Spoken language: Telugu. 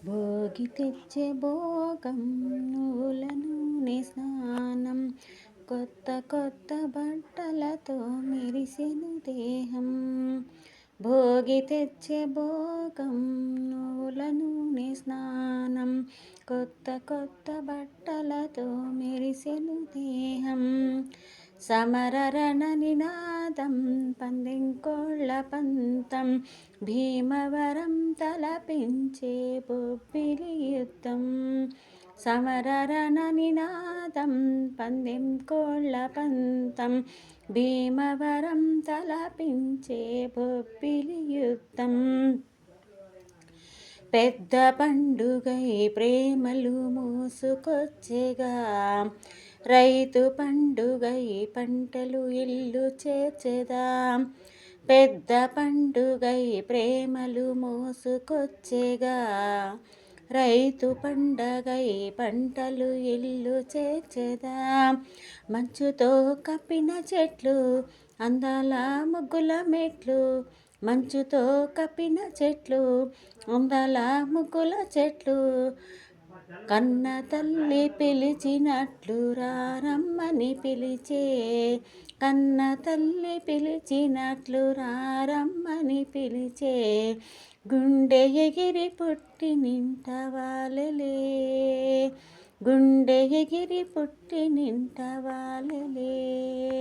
భోగి తెచ్చే భోగం నువ్వుల నూనె స్నానం, కొత్త కొత్త బట్టలతో మెరిసెను దేహం. భోగి తెచ్చే భోగం నువ్వుల నూనె స్నానం, కొత్త కొత్త బట్టలతో మెరిసెను దేహం. సమరరణ నినాదం పందెంకోళ్ళ పంతం, భీమవరం తలపించే బొబ్బిలి యుద్ధం. సమరరణ నినాదం పందెంకోళ్ళ పంతం, భీమవరం తలపించే బొబ్బిలి యుద్ధం. పెద్ద పండుగై ప్రేమలు మోసుకొచ్చేగా, రైతు పండుగై పంటలు ఇల్లు చేర్చెదా. పెద్ద పండుగై ప్రేమలు మోసుకొచ్చేగా, రైతు పండగై పంటలు ఇల్లు చేర్చెదా. మంచుతో కప్పిన చెట్లు అందాల ముగ్గుల మెట్లు, మంచుతో కప్పిన చెట్లు అందాల ముగ్గుల చెట్లు. కన్న తల్లి పిలిచినట్లు రారమ్మని పిలిచే, కన్న తల్లి పిలిచినట్లు రారమ్మని పిలిచే. గుండె ఎగిరి పుట్టినింట వాలెలే, గుండె ఎగిరి పుట్టినింట వాలెలే.